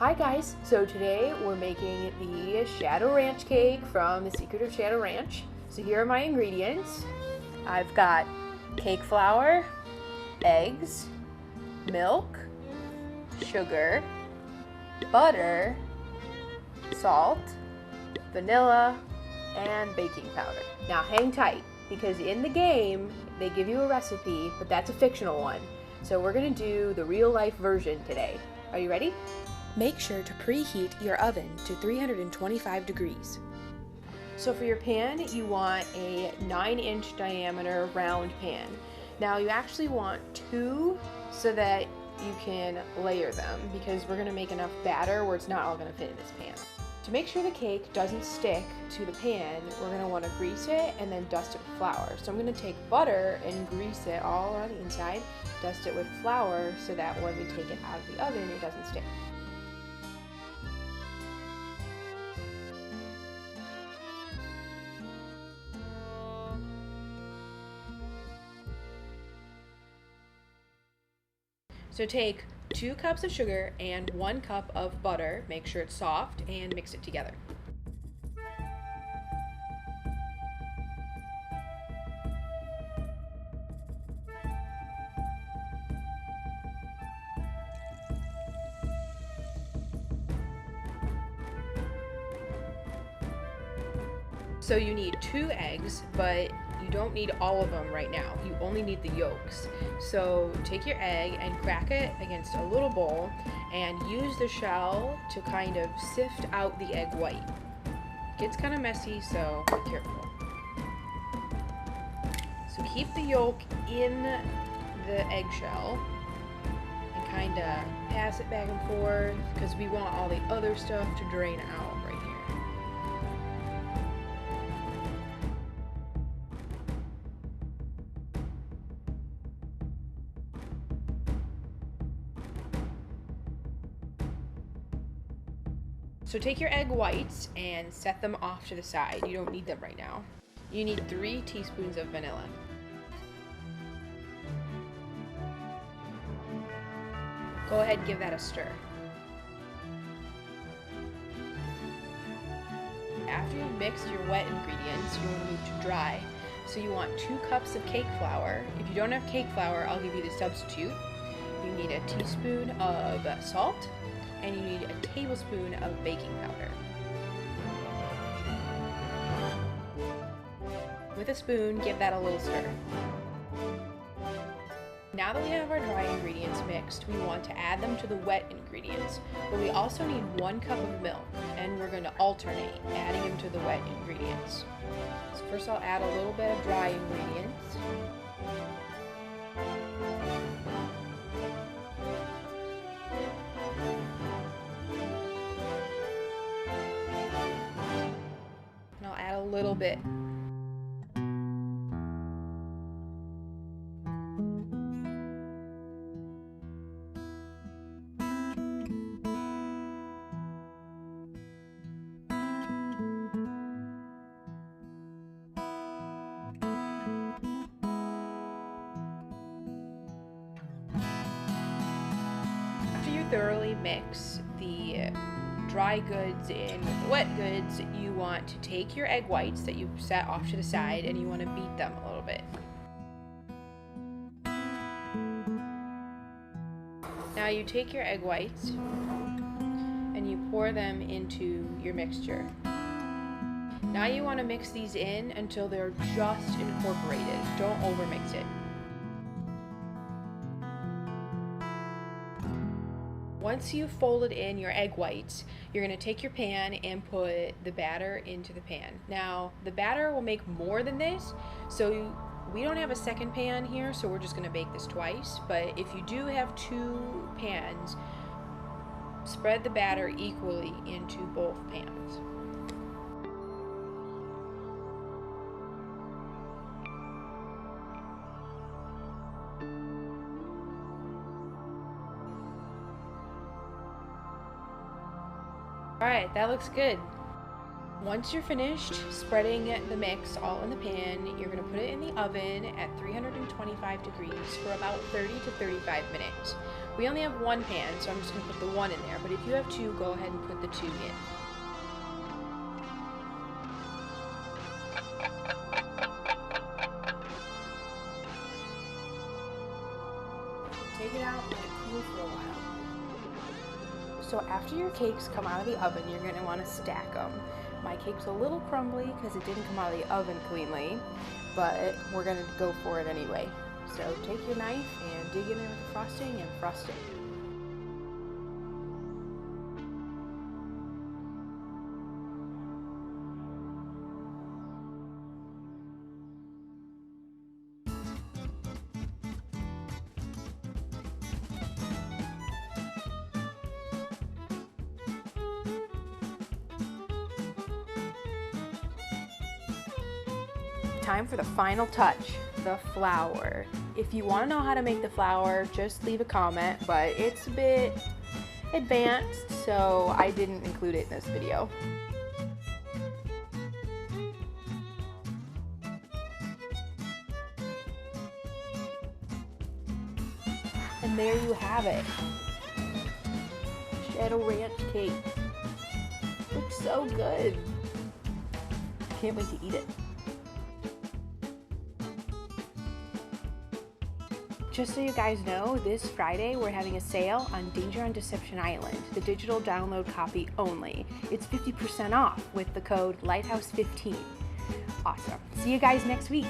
Hi guys, so today we're making the Shadow Ranch cake from The Secret of Shadow Ranch. So here are my ingredients. I've got cake flour, eggs, milk, sugar, butter, salt, vanilla, and baking powder. Now hang tight, because in the game they give you a recipe, but that's a fictional one. So we're gonna do the real life version today. Are you ready? Make sure to preheat your oven to 325 degrees. So for your pan, you want a 9-inch diameter round pan. Now you actually want two so that you can layer them, because we're gonna make enough batter where it's not all gonna fit in this pan. To make sure the cake doesn't stick to the pan, we're gonna wanna grease it and then dust it with flour. So I'm gonna take butter and grease it all around the inside, dust it with flour so that when we take it out of the oven, it doesn't stick. So take 2 cups of sugar and 1 cup of butter, make sure it's soft, and mix it together. So you need 2 eggs, but you don't need all of them right now. You only need the yolks. So take your egg and crack it against a little bowl and use the shell to kind of sift out the egg white. It gets kind of messy, so be careful. So keep the yolk in the eggshell and kind of pass it back and forth, because we want all the other stuff to drain out right here. So take your egg whites and set them off to the side. You don't need them right now. You need 3 teaspoons of vanilla. Go ahead and give that a stir. After you've mixed your wet ingredients, you want to move to dry. So you want 2 cups of cake flour. If you don't have cake flour, I'll give you the substitute. You need a teaspoon of salt, and you need a tablespoon of baking powder. With a spoon, give that a little stir. Now that we have our dry ingredients mixed, we want to add them to the wet ingredients, but we also need 1 cup of milk, and we're going to alternate adding them to the wet ingredients. So first I'll add a little bit of dry ingredients. A little bit. After you thoroughly mix the dry goods in with the wet goods, you want to take your egg whites that you've set off to the side and you want to beat them a little bit. Now you take your egg whites and you pour them into your mixture. Now you want to mix these in until they're just incorporated. Don't overmix it. Once you've folded in your egg whites, you're going to take your pan and put the batter into the pan. Now, the batter will make more than this, so we don't have a second pan here, so we're just going to bake this twice. But if you do have 2 pans, spread the batter equally into both pans. Alright, that looks good. Once you're finished spreading the mix all in the pan, you're going to put it in the oven at 325 degrees for about 30 to 35 minutes. We only have one pan, so I'm just going to put the one in there. But if you have two, go ahead and put the two in. Take it out and let it cool for a while. So after your cakes come out of the oven, you're going to want to stack them. My cake's a little crumbly because it didn't come out of the oven cleanly, but we're going to go for it anyway. So take your knife and dig in there with the frosting and frost it. Time for the final touch, the flour. If you want to know how to make the flour, just leave a comment, but it's a bit advanced, so I didn't include it in this video. And there you have it. Shadow Ranch cake. Looks so good. Can't wait to eat it. Just so you guys know, this Friday we're having a sale on Danger on Deception Island, the digital download copy only. It's 50% off with the code Lighthouse15. Awesome. See you guys next week.